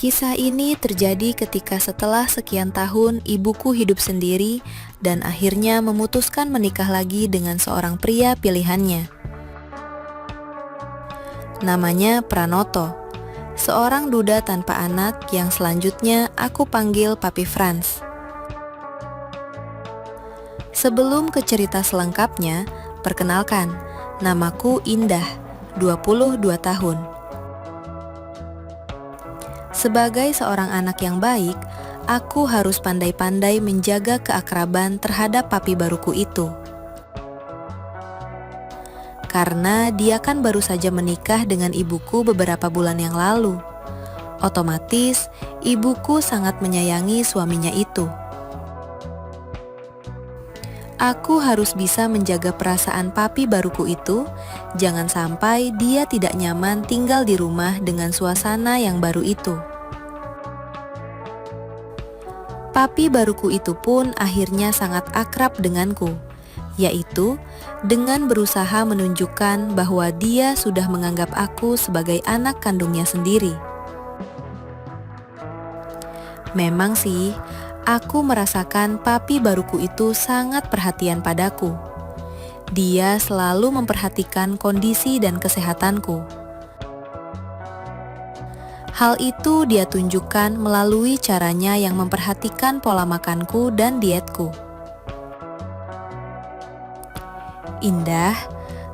Kisah ini terjadi ketika setelah sekian tahun ibuku hidup sendiri dan akhirnya memutuskan menikah lagi dengan seorang pria pilihannya. Namanya Pranoto, seorang duda tanpa anak yang selanjutnya aku panggil Papi Frans. Sebelum ke cerita selengkapnya, perkenalkan, namaku Indah, 22 tahun. Sebagai seorang anak yang baik, aku harus pandai-pandai menjaga keakraban terhadap papi baruku itu. Karena dia kan baru saja menikah dengan ibuku beberapa bulan yang lalu. Otomatis, ibuku sangat menyayangi suaminya itu. Aku harus bisa menjaga perasaan papi baruku itu, jangan sampai dia tidak nyaman tinggal di rumah dengan suasana yang baru itu. Papi baruku itu pun akhirnya sangat akrab denganku, yaitu dengan berusaha menunjukkan bahwa dia sudah menganggap aku sebagai anak kandungnya sendiri. Memang sih, aku merasakan papi baruku itu sangat perhatian padaku. Dia selalu memperhatikan kondisi dan kesehatanku. Hal itu dia tunjukkan melalui caranya yang memperhatikan pola makanku dan dietku. Indah,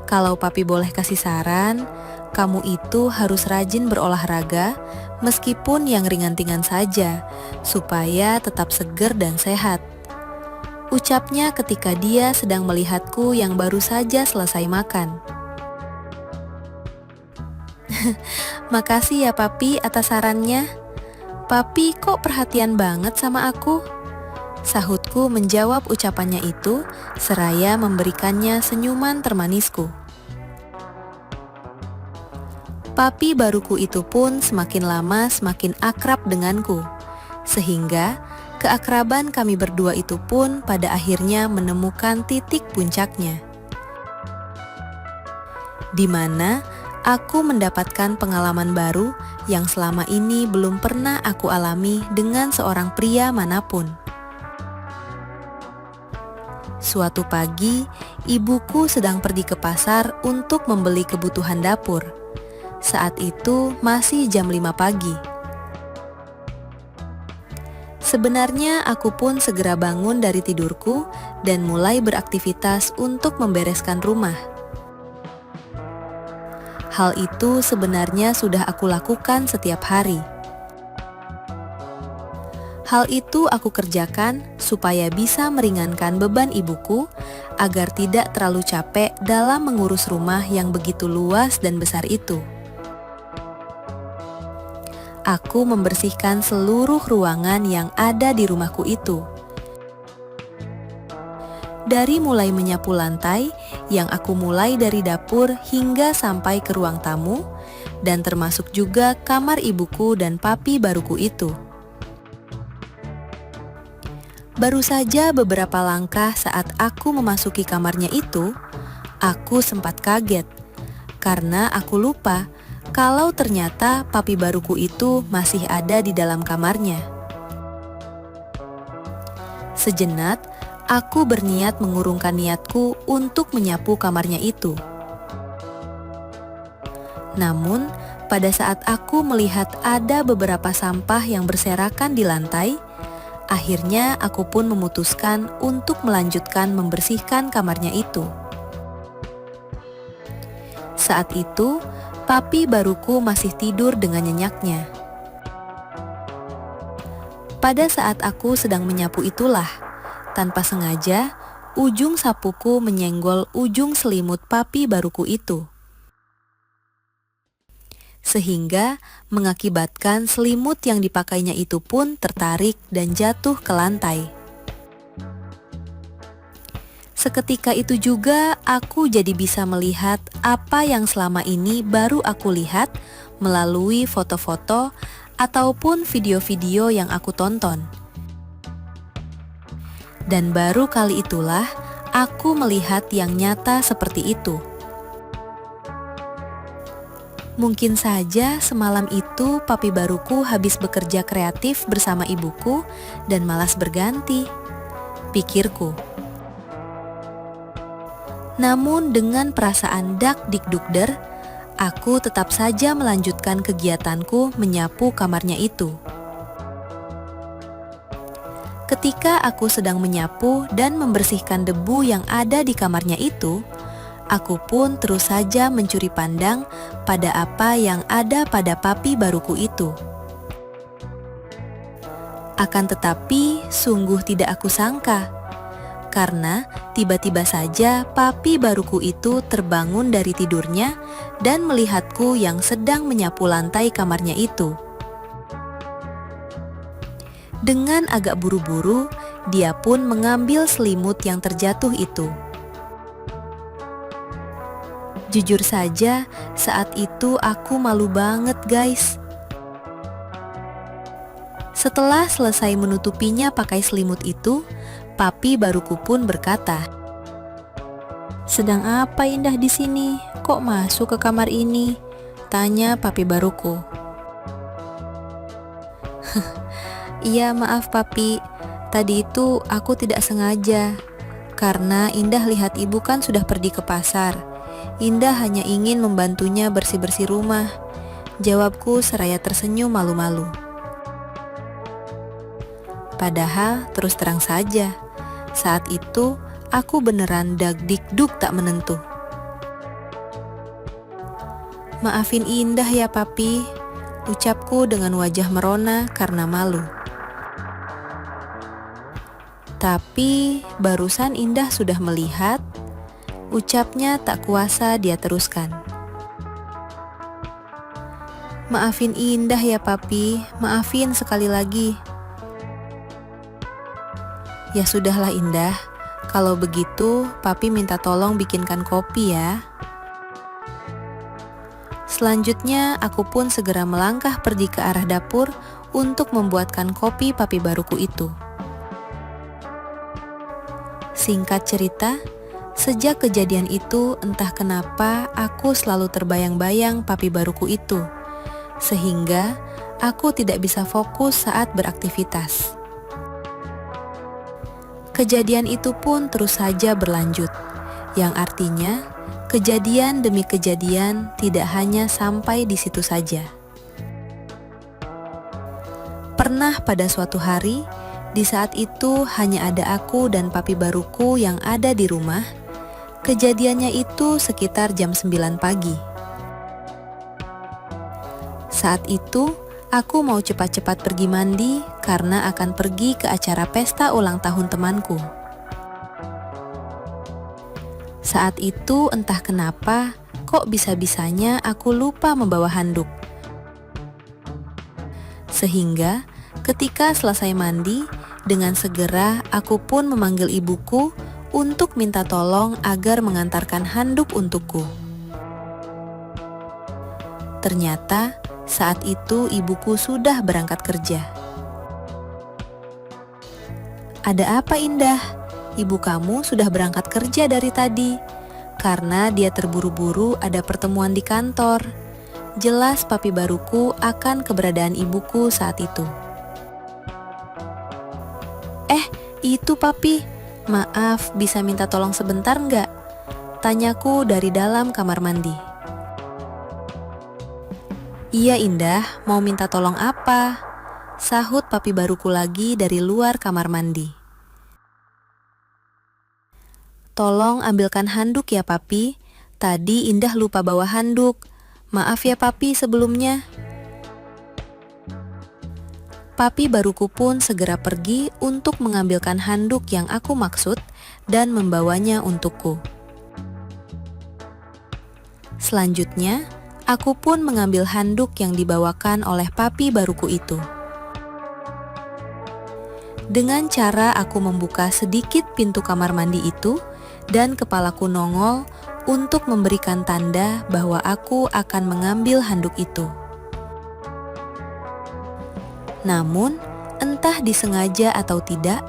kalau papi boleh kasih saran, kamu itu harus rajin berolahraga meskipun yang ringan-ringan saja, supaya tetap segar dan sehat. Ucapnya ketika dia sedang melihatku yang baru saja selesai makan. Makasih ya papi atas sarannya. Papi kok perhatian banget sama aku? Sahutku menjawab ucapannya itu, seraya memberikannya senyuman termanisku. Papi baruku itu pun semakin lama semakin akrab denganku, sehingga keakraban kami berdua itu pun pada akhirnya menemukan titik puncaknya, di mana aku mendapatkan pengalaman baru yang selama ini belum pernah aku alami dengan seorang pria manapun. Suatu pagi, ibuku sedang pergi ke pasar untuk membeli kebutuhan dapur. Saat itu masih jam 5 pagi. Sebenarnya aku pun segera bangun dari tidurku dan mulai beraktivitas untuk membereskan rumah. Hal itu sebenarnya sudah aku lakukan setiap hari. Hal itu aku kerjakan supaya bisa meringankan beban ibuku agar tidak terlalu capek dalam mengurus rumah yang begitu luas dan besar itu. Aku membersihkan seluruh ruangan yang ada di rumahku itu. Dari mulai menyapu lantai, yang aku mulai dari dapur hingga sampai ke ruang tamu, dan termasuk juga kamar ibuku dan papi baruku itu. Baru saja beberapa langkah saat aku memasuki kamarnya itu, aku sempat kaget, karena aku lupa kalau ternyata papi baruku itu masih ada di dalam kamarnya. Sejenak, aku berniat mengurungkan niatku untuk menyapu kamarnya itu. Namun, pada saat aku melihat ada beberapa sampah yang berserakan di lantai, akhirnya aku pun memutuskan untuk melanjutkan membersihkan kamarnya itu. Saat itu, papi baruku masih tidur dengan nyenyaknya. Pada saat aku sedang menyapu itulah, tanpa sengaja, ujung sapuku menyenggol ujung selimut papi baruku itu, sehingga mengakibatkan selimut yang dipakainya itu pun tertarik dan jatuh ke lantai. Seketika itu juga aku jadi bisa melihat apa yang selama ini baru aku lihat melalui foto-foto ataupun video-video yang aku tonton. Dan baru kali itulah aku melihat yang nyata seperti itu. Mungkin saja semalam itu papi baruku habis bekerja kreatif bersama ibuku dan malas berganti, pikirku. Namun dengan perasaan dak dikdukder, aku tetap saja melanjutkan kegiatanku menyapu kamarnya itu. Ketika aku sedang menyapu dan membersihkan debu yang ada di kamarnya itu, aku pun terus saja mencuri pandang pada apa yang ada pada papi baruku itu. Akan tetapi, sungguh tidak aku sangka, karena tiba-tiba saja papi baruku itu terbangun dari tidurnya dan melihatku yang sedang menyapu lantai kamarnya itu. Dengan agak buru-buru, dia pun mengambil selimut yang terjatuh itu. Jujur saja, saat itu aku malu banget, guys. Setelah selesai menutupinya pakai selimut itu, papi baruku pun berkata, "Sedang apa Indah di sini? Kok masuk ke kamar ini?" tanya papi baruku. "Iya, maaf papi. Tadi itu aku tidak sengaja. Karena Indah lihat ibu kan sudah pergi ke pasar. Indah hanya ingin membantunya bersih-bersih rumah," jawabku seraya tersenyum malu-malu. Padahal terus terang saja, saat itu aku beneran dagdikduk tak menentu. "Maafin Indah ya papi," ucapku dengan wajah merona karena malu. Tapi barusan Indah sudah melihat, ucapnya tak kuasa dia teruskan. "Maafin Indah ya papi, maafin sekali lagi." "Ya sudahlah Indah, kalau begitu papi minta tolong bikinkan kopi ya." Selanjutnya aku pun segera melangkah pergi ke arah dapur untuk membuatkan kopi papi baruku itu. Singkat cerita, sejak kejadian itu entah kenapa aku selalu terbayang-bayang papi baruku itu, sehingga aku tidak bisa fokus saat beraktivitas. Kejadian itu pun terus saja berlanjut, yang artinya kejadian demi kejadian tidak hanya sampai di situ saja. Pernah pada suatu hari, di saat itu hanya ada aku dan papi baruku yang ada di rumah. Kejadiannya itu sekitar jam 9 pagi. Saat itu, aku mau cepat-cepat pergi mandi karena akan pergi ke acara pesta ulang tahun temanku. Saat itu entah kenapa, kok bisa-bisanya aku lupa membawa handuk. Sehingga ketika selesai mandi, dengan segera aku pun memanggil ibuku untuk minta tolong agar mengantarkan handuk untukku. Ternyata saat itu ibuku sudah berangkat kerja. "Ada apa Indah? Ibu kamu sudah berangkat kerja dari tadi, karena dia terburu-buru ada pertemuan di kantor." Jelas papi baruku akan keberadaan ibuku saat itu. "Itu papi, maaf bisa minta tolong sebentar nggak?" tanyaku dari dalam kamar mandi. "Iya Indah, mau minta tolong apa?" sahut papi baruku lagi dari luar kamar mandi. "Tolong ambilkan handuk ya papi, tadi Indah lupa bawa handuk. Maaf ya papi sebelumnya." Papi baruku pun segera pergi untuk mengambilkan handuk yang aku maksud dan membawanya untukku. Selanjutnya, aku pun mengambil handuk yang dibawakan oleh papi baruku itu. Dengan cara aku membuka sedikit pintu kamar mandi itu dan kepalaku nongol untuk memberikan tanda bahwa aku akan mengambil handuk itu. Namun, entah disengaja atau tidak,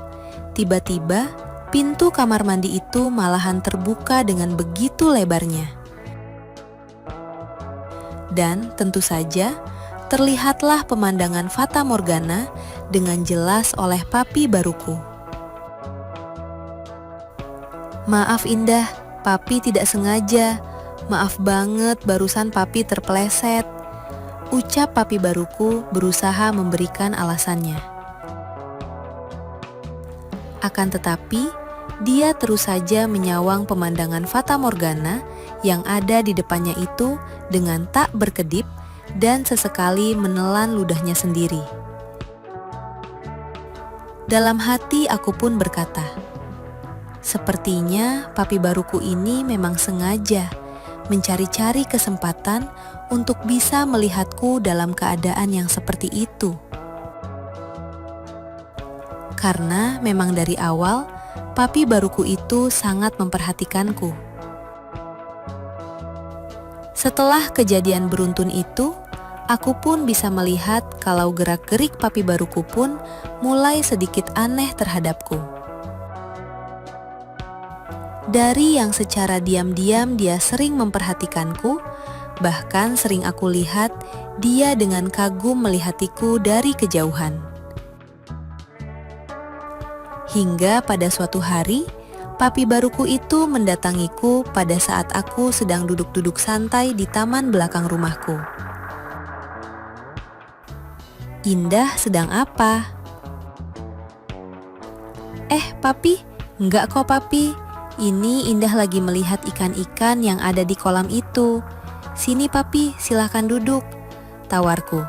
tiba-tiba pintu kamar mandi itu malahan terbuka dengan begitu lebarnya. Dan tentu saja, terlihatlah pemandangan Fata Morgana dengan jelas oleh papi baruku. "Maaf Indah, papi tidak sengaja. Maaf banget barusan papi terpeleset," ucap papi baruku berusaha memberikan alasannya. Akan tetapi, dia terus saja menyawang pemandangan Fata Morgana yang ada di depannya itu dengan tak berkedip dan sesekali menelan ludahnya sendiri. Dalam hati aku pun berkata, sepertinya papi baruku ini memang sengaja mencari-cari kesempatan untuk bisa melihatku dalam keadaan yang seperti itu. Karena memang dari awal, papi baruku itu sangat memperhatikanku. Setelah kejadian beruntun itu, aku pun bisa melihat kalau gerak-gerik papi baruku pun mulai sedikit aneh terhadapku. Dari yang secara diam-diam dia sering memperhatikanku, bahkan sering aku lihat dia dengan kagum melihatiku dari kejauhan. Hingga pada suatu hari, papi baruku itu mendatangiku pada saat aku sedang duduk-duduk santai di taman belakang rumahku. "Indah sedang apa?" Papi, enggak kok papi. Ini Indah lagi melihat ikan-ikan yang ada di kolam itu. Sini papi, silahkan duduk," tawarku.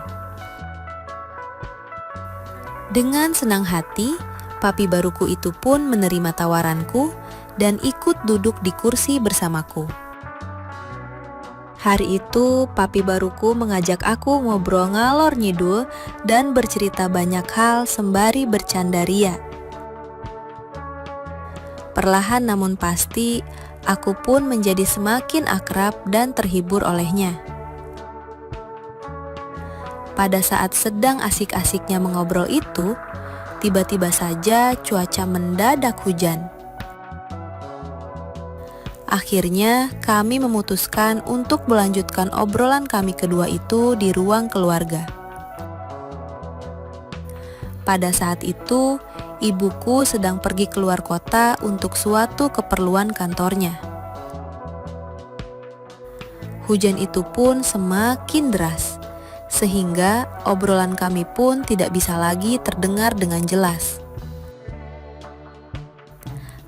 Dengan senang hati, papi baruku itu pun menerima tawaranku dan ikut duduk di kursi bersamaku. Hari itu, papi baruku mengajak aku ngobrol ngalor ngidul dan bercerita banyak hal sembari bercanda ria. Perlahan namun pasti, aku pun menjadi semakin akrab dan terhibur olehnya. Pada saat sedang asik-asiknya mengobrol itu, tiba-tiba saja cuaca mendadak hujan. Akhirnya kami memutuskan untuk melanjutkan obrolan kami kedua itu di ruang keluarga. Pada saat itu, ibuku sedang pergi keluar kota untuk suatu keperluan kantornya. Hujan itu pun semakin deras, sehingga obrolan kami pun tidak bisa lagi terdengar dengan jelas.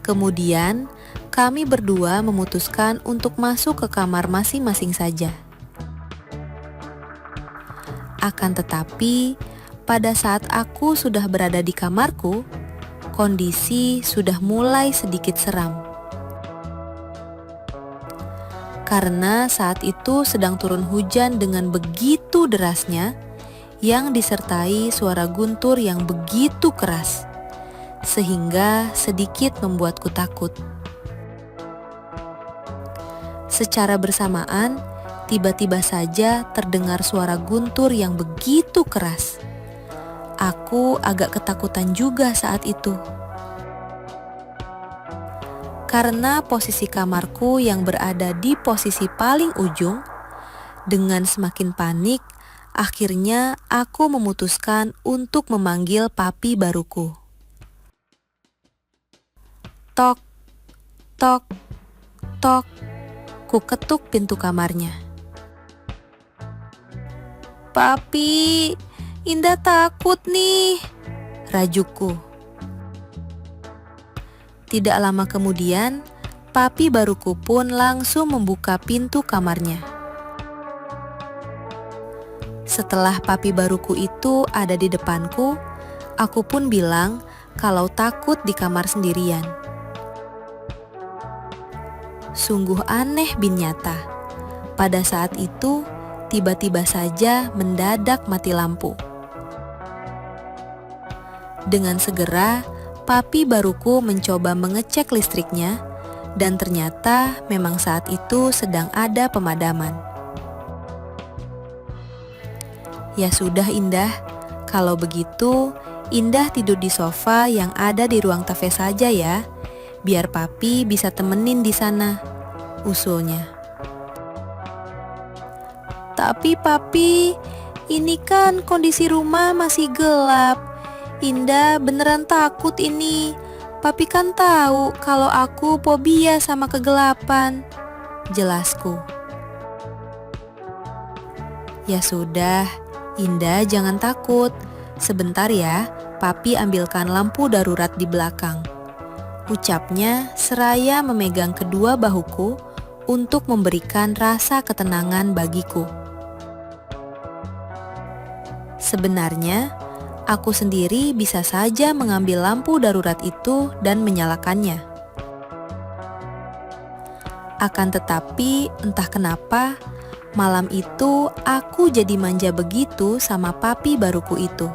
Kemudian, kami berdua memutuskan untuk masuk ke kamar masing-masing saja. Akan tetapi, pada saat aku sudah berada di kamarku, kondisi sudah mulai sedikit seram. Karena saat itu sedang turun hujan dengan begitu derasnya, yang disertai suara guntur yang begitu keras, sehingga sedikit membuatku takut. Secara bersamaan, tiba-tiba saja terdengar suara guntur yang begitu keras. Aku agak ketakutan juga saat itu. Karena posisi kamarku yang berada di posisi paling ujung, dengan semakin panik, akhirnya aku memutuskan untuk memanggil papi baruku. Tok, tok, tok, ku ketuk pintu kamarnya. "Papi, Indah takut nih," rajukku. Tidak lama kemudian, papi baruku pun langsung membuka pintu kamarnya. Setelah papi baruku itu ada di depanku, aku pun bilang kalau takut di kamar sendirian. Sungguh aneh bin nyata. Pada saat itu, tiba-tiba saja mendadak mati lampu. Dengan segera, papi baruku mencoba mengecek listriknya, dan ternyata memang saat itu sedang ada pemadaman. Ya sudah Indah, kalau begitu Indah tidur di sofa yang ada di ruang tafe saja ya, biar papi bisa temenin di sana, usulnya. Tapi papi, ini kan kondisi rumah masih gelap. Indah beneran takut ini. Papi kan tahu kalau aku fobia sama kegelapan, jelasku. Ya sudah, Indah jangan takut. Sebentar ya, papi ambilkan lampu darurat di belakang, ucapnya seraya memegang kedua bahuku untuk memberikan rasa ketenangan bagiku. Sebenarnya, aku sendiri bisa saja mengambil lampu darurat itu dan menyalakannya. Akan tetapi, entah kenapa, malam itu aku jadi manja begitu sama papi baruku itu.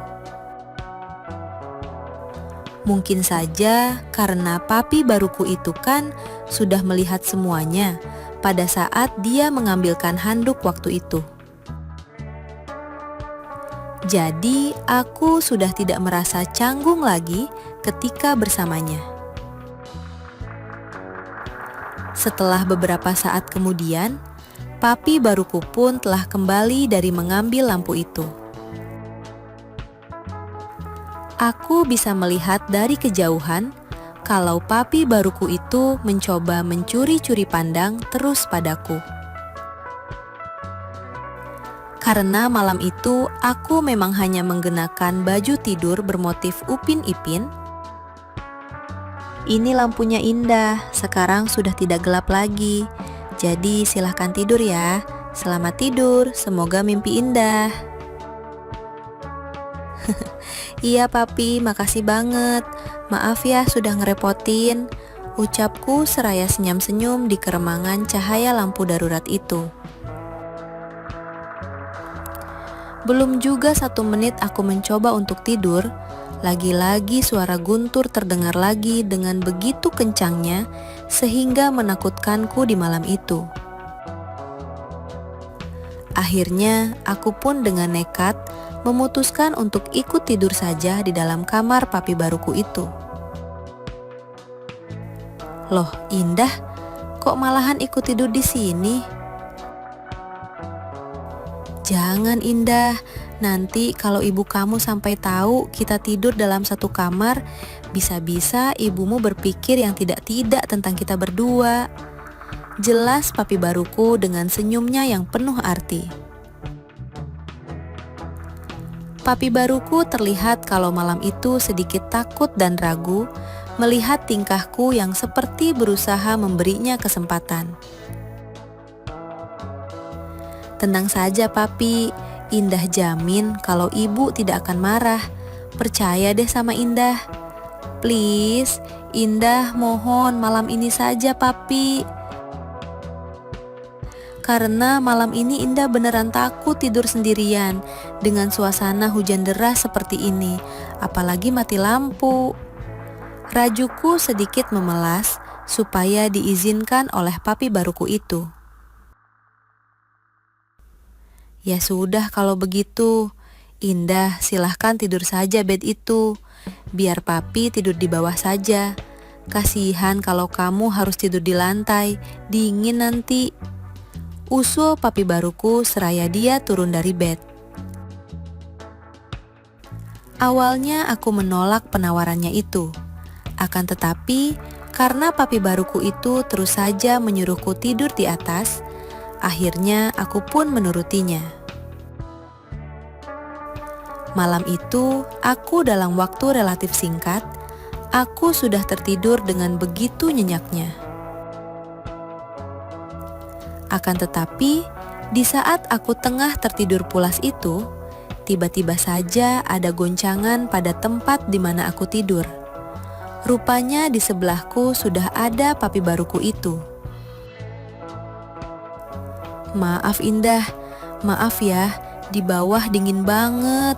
Mungkin saja karena papi baruku itu kan sudah melihat semuanya pada saat dia mengambilkan handuk waktu itu. Jadi aku sudah tidak merasa canggung lagi ketika bersamanya. Setelah beberapa saat kemudian, papi baruku pun telah kembali dari mengambil lampu itu. Aku bisa melihat dari kejauhan kalau papi baruku itu mencoba mencuri-curi pandang terus padaku. Karena malam itu aku memang hanya menggunakan baju tidur bermotif Upin Ipin. Ini lampunya indah, sekarang sudah tidak gelap lagi. Jadi silahkan tidur ya. Selamat tidur, semoga mimpi indah. Iya papi, makasih banget. Maaf ya sudah ngerepotin, ucapku seraya senyum-senyum di keremangan cahaya lampu darurat itu. Belum juga 1 menit aku mencoba untuk tidur, lagi-lagi suara guntur terdengar lagi dengan begitu kencangnya sehingga menakutkanku di malam itu. Akhirnya aku pun dengan nekat memutuskan untuk ikut tidur saja di dalam kamar papi baruku itu. Loh, Indah, kok malahan ikut tidur di sini? Jangan Indah, nanti kalau ibu kamu sampai tahu kita tidur dalam satu kamar, bisa-bisa ibumu berpikir yang tidak-tidak tentang kita berdua. Jelas papi baruku dengan senyumnya yang penuh arti. Papi baruku terlihat kalau malam itu sedikit takut dan ragu melihat tingkahku yang seperti berusaha memberinya kesempatan. Tenang saja papi, Indah jamin kalau ibu tidak akan marah. Percaya deh sama Indah. Please, Indah mohon malam ini saja papi. Karena malam ini Indah beneran takut tidur sendirian dengan suasana hujan deras seperti ini, apalagi mati lampu. Rajuku sedikit memelas supaya diizinkan oleh papi baruku itu. Ya sudah kalau begitu, Indah silahkan tidur saja bed itu, biar papi tidur di bawah saja. Kasihan kalau kamu harus tidur di lantai, dingin nanti. Usul papi baruku seraya dia turun dari bed. Awalnya aku menolak penawarannya itu. Akan tetapi, karena papi baruku itu terus saja menyuruhku tidur di atas, akhirnya aku pun menurutinya. Malam itu, aku dalam waktu relatif singkat, aku sudah tertidur dengan begitu nyenyaknya. Akan tetapi, di saat aku tengah tertidur pulas itu, tiba-tiba saja ada goncangan pada tempat di mana aku tidur. Rupanya di sebelahku sudah ada papi baruku itu. Maaf Indah, maaf ya, di bawah dingin banget,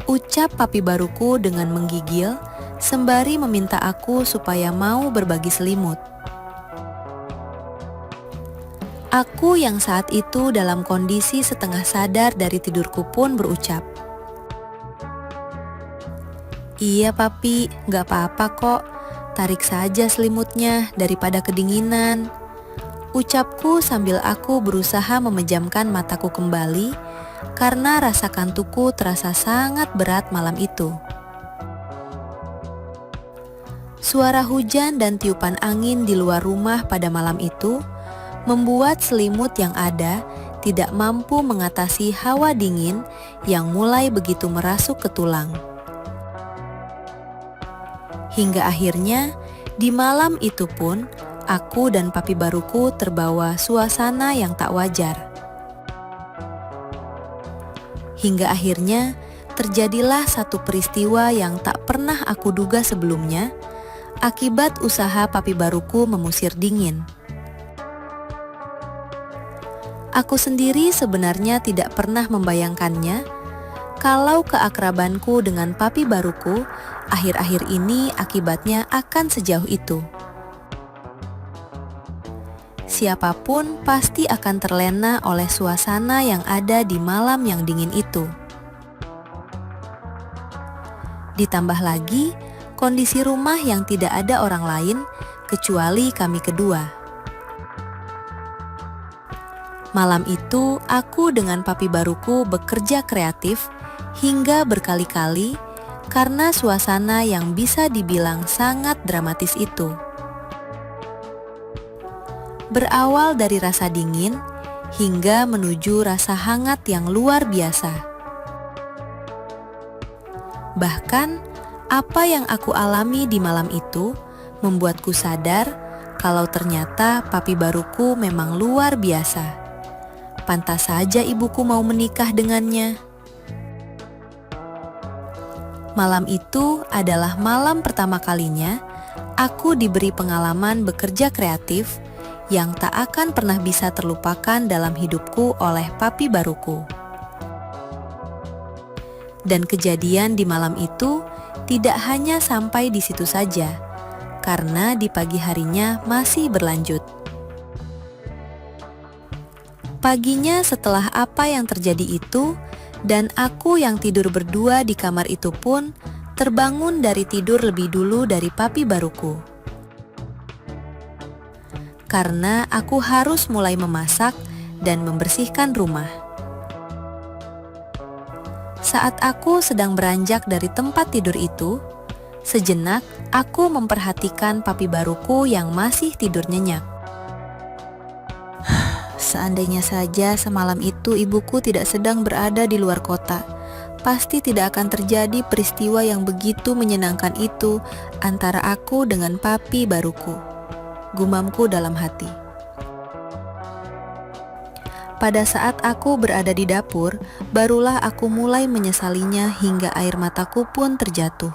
ucap papi baruku dengan menggigil, sembari meminta aku supaya mau berbagi selimut. Aku yang saat itu dalam kondisi setengah sadar dari tidurku pun berucap, "Iya papi, gak apa-apa kok, tarik saja selimutnya daripada kedinginan." Ucapku sambil aku berusaha memejamkan mataku kembali karena rasa kantukku terasa sangat berat malam itu. Suara hujan dan tiupan angin di luar rumah pada malam itu membuat selimut yang ada tidak mampu mengatasi hawa dingin yang mulai begitu merasuk ke tulang. Hingga akhirnya di malam itu pun aku dan papi baruku terbawa suasana yang tak wajar. Hingga akhirnya terjadilah satu peristiwa yang tak pernah aku duga sebelumnya akibat usaha papi baruku mengusir dingin. Aku sendiri sebenarnya tidak pernah membayangkannya kalau keakrabanku dengan papi baruku akhir-akhir ini akibatnya akan sejauh itu. Siapapun pasti akan terlena oleh suasana yang ada di malam yang dingin itu. Ditambah lagi kondisi rumah yang tidak ada orang lain kecuali kami kedua. Malam itu aku dengan papi baruku bekerja kreatif hingga berkali-kali karena suasana yang bisa dibilang sangat dramatis itu. Berawal dari rasa dingin hingga menuju rasa hangat yang luar biasa. Bahkan apa yang aku alami di malam itu membuatku sadar kalau ternyata papi baruku memang luar biasa. Pantas saja ibuku mau menikah dengannya. Malam itu adalah malam pertama kalinya aku diberi pengalaman bekerja kreatif yang tak akan pernah bisa terlupakan dalam hidupku oleh papi baruku. Dan kejadian di malam itu tidak hanya sampai di situ saja, karena di pagi harinya masih berlanjut. Paginya setelah apa yang terjadi itu, dan aku yang tidur berdua di kamar itu pun terbangun dari tidur lebih dulu dari papi baruku. Karena aku harus mulai memasak dan membersihkan rumah. Saat aku sedang beranjak dari tempat tidur itu, sejenak aku memperhatikan papi baruku yang masih tidur nyenyak. Seandainya saja semalam itu ibuku tidak sedang berada di luar kota, pasti tidak akan terjadi peristiwa yang begitu menyenangkan itu antara aku dengan papi baruku, gumamku dalam hati. Pada saat aku berada di dapur, barulah aku mulai menyesalinya hingga air mataku pun terjatuh.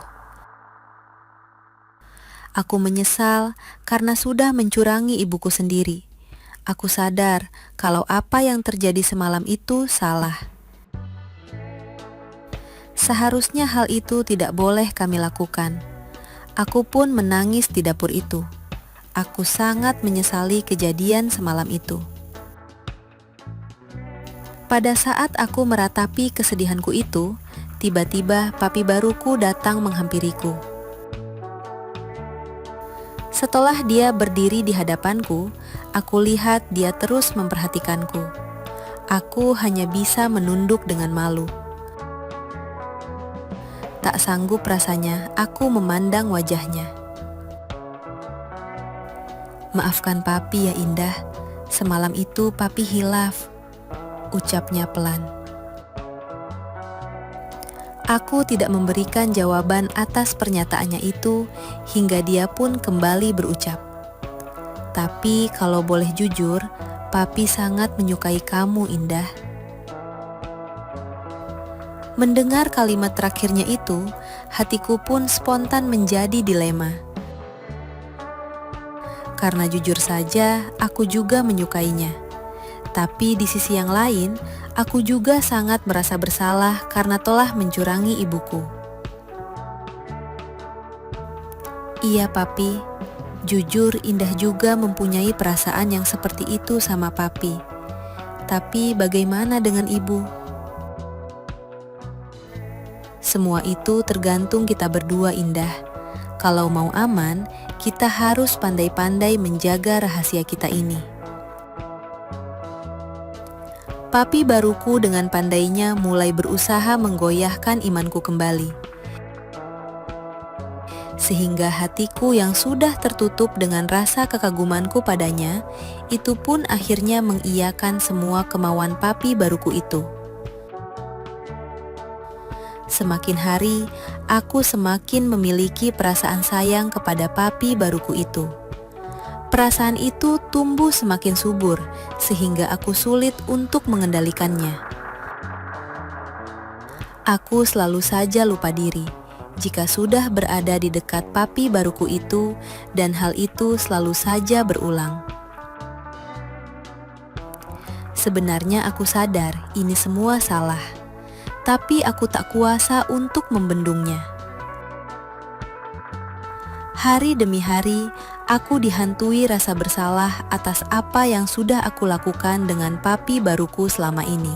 Aku menyesal karena sudah mencurangi ibuku sendiri. Aku sadar kalau apa yang terjadi semalam itu salah. Seharusnya hal itu tidak boleh kami lakukan. Aku pun menangis di dapur itu. Aku sangat menyesali kejadian semalam itu. Pada saat aku meratapi kesedihanku itu, tiba-tiba papi baruku datang menghampiriku. Setelah dia berdiri di hadapanku, aku lihat dia terus memperhatikanku. Aku hanya bisa menunduk dengan malu. Tak sanggup rasanya aku memandang wajahnya. "Maafkan papi ya Indah, semalam itu papi hilaf," ucapnya pelan. Aku tidak memberikan jawaban atas pernyataannya itu hingga dia pun kembali berucap, "Tapi kalau boleh jujur, papi sangat menyukai kamu, Indah." Mendengar kalimat terakhirnya itu, hatiku pun spontan menjadi dilema. Karena jujur saja, aku juga menyukainya. Tapi di sisi yang lain, aku juga sangat merasa bersalah karena telah mencurangi ibuku. "Iya papi, jujur Indah juga mempunyai perasaan yang seperti itu sama papi. Tapi bagaimana dengan ibu?" "Semua itu tergantung kita berdua, Indah. Kalau mau aman, kita harus pandai-pandai menjaga rahasia kita ini. Papi baruku dengan pandainya mulai berusaha menggoyahkan imanku kembali. Sehingga hatiku yang sudah tertutup dengan rasa kekagumanku padanya, itu pun akhirnya mengiyakan semua kemauan papi baruku itu. Semakin hari, aku semakin memiliki perasaan sayang kepada papi baruku itu. Perasaan itu tumbuh semakin subur, sehingga aku sulit untuk mengendalikannya. Aku selalu saja lupa diri jika sudah berada di dekat papi baruku itu, dan hal itu selalu saja berulang. Sebenarnya aku sadar ini semua salah, tapi aku tak kuasa untuk membendungnya. Hari demi hari, aku dihantui rasa bersalah atas apa yang sudah aku lakukan dengan papi baruku selama ini.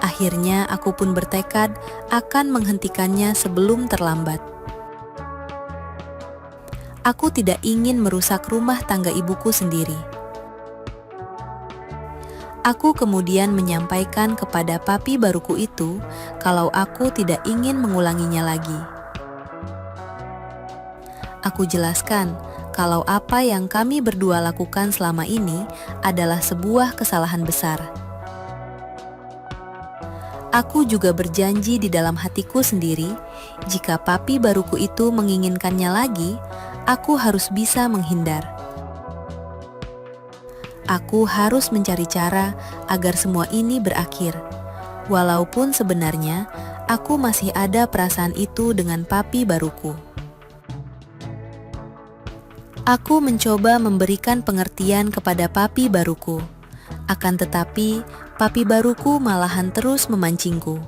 Akhirnya aku pun bertekad akan menghentikannya sebelum terlambat. Aku tidak ingin merusak rumah tangga ibuku sendiri. Aku kemudian menyampaikan kepada papi baruku itu kalau aku tidak ingin mengulanginya lagi. Aku jelaskan kalau apa yang kami berdua lakukan selama ini adalah sebuah kesalahan besar. Aku juga berjanji di dalam hatiku sendiri, jika papi baruku itu menginginkannya lagi, aku harus bisa menghindar. Aku harus mencari cara agar semua ini berakhir, walaupun sebenarnya aku masih ada perasaan itu dengan papi baruku. Aku mencoba memberikan pengertian kepada papi baruku, akan tetapi papi baruku malahan terus memancingku.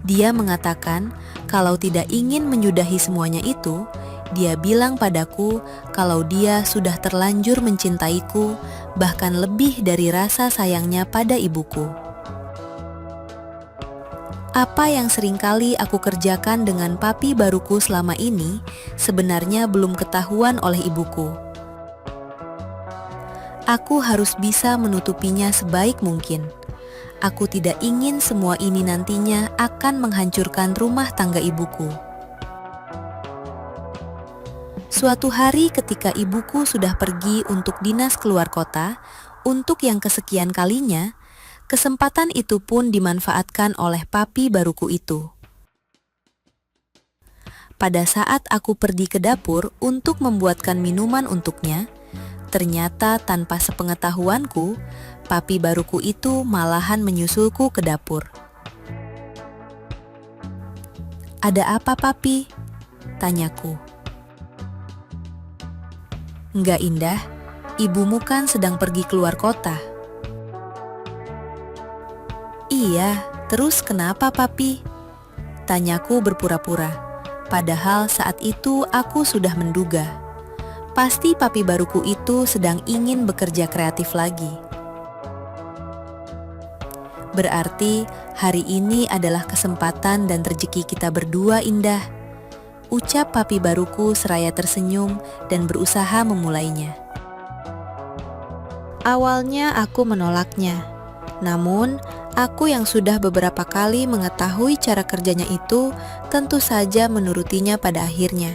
Dia mengatakan kalau tidak ingin menyudahi semuanya itu, dia bilang padaku kalau dia sudah terlanjur mencintaiku, bahkan lebih dari rasa sayangnya pada ibuku. Apa yang seringkali aku kerjakan dengan papi baruku selama ini sebenarnya belum ketahuan oleh ibuku. Aku harus bisa menutupinya sebaik mungkin. Aku tidak ingin semua ini nantinya akan menghancurkan rumah tangga ibuku. Suatu hari ketika ibuku sudah pergi untuk dinas keluar kota, untuk yang kesekian kalinya, kesempatan itu pun dimanfaatkan oleh papi baruku itu. Pada saat aku pergi ke dapur untuk membuatkan minuman untuknya, ternyata tanpa sepengetahuanku, papi baruku itu malahan menyusulku ke dapur. "Ada apa, papi?" tanyaku. "Enggak, Indah, ibumu kan sedang pergi keluar kota." "Iya, terus kenapa, papi?" tanyaku berpura-pura. Padahal saat itu aku sudah menduga. Pasti papi baruku itu sedang ingin bekerja kreatif lagi. "Berarti hari ini adalah kesempatan dan rezeki kita berdua, Indah," ucap papi baruku seraya tersenyum dan berusaha memulainya. Awalnya aku menolaknya, namun aku yang sudah beberapa kali mengetahui cara kerjanya itu tentu saja menurutinya pada akhirnya.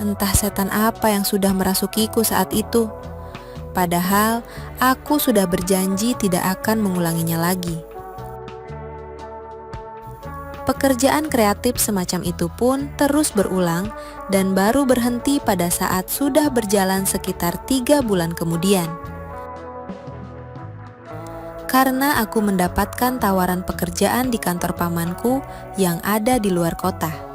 Entah setan apa yang sudah merasukiku saat itu. Padahal aku sudah berjanji tidak akan mengulanginya lagi. Pekerjaan kreatif semacam itu pun terus berulang dan baru berhenti pada saat sudah berjalan sekitar 3 bulan kemudian. Karena aku mendapatkan tawaran pekerjaan di kantor pamanku yang ada di luar kota.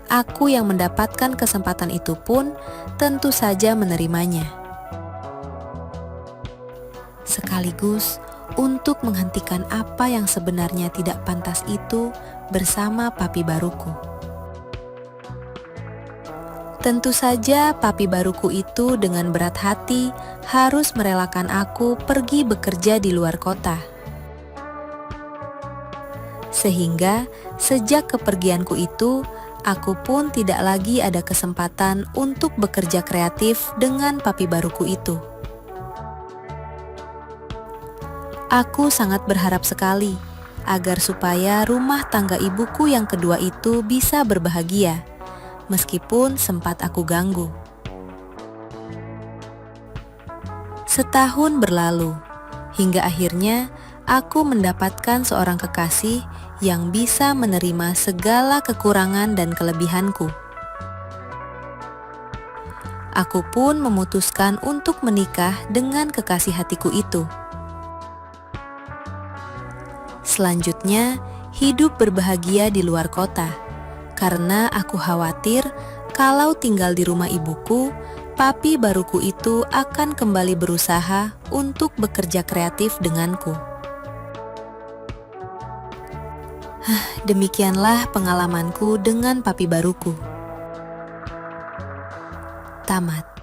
Aku yang mendapatkan kesempatan itu pun tentu saja menerimanya. Sekaligus untuk menghentikan apa yang sebenarnya tidak pantas itu bersama papi baruku. Tentu saja papi baruku itu dengan berat hati harus merelakan aku pergi bekerja di luar kota. Sehingga sejak kepergianku itu, Aku pun tidak lagi ada kesempatan untuk bekerja kreatif dengan papi baruku itu. Aku sangat berharap sekali agar supaya rumah tangga ibuku yang kedua itu bisa berbahagia, meskipun sempat aku ganggu. Setahun berlalu, hingga akhirnya aku mendapatkan seorang kekasih yang bisa menerima segala kekurangan dan kelebihanku. Aku pun memutuskan untuk menikah dengan kekasih hatiku itu. Selanjutnya, hidup berbahagia di luar kota, karena aku khawatir kalau tinggal di rumah ibuku, papi baruku itu akan kembali berusaha untuk bekerja kreatif denganku. Demikianlah pengalamanku dengan papi baruku. Tamat.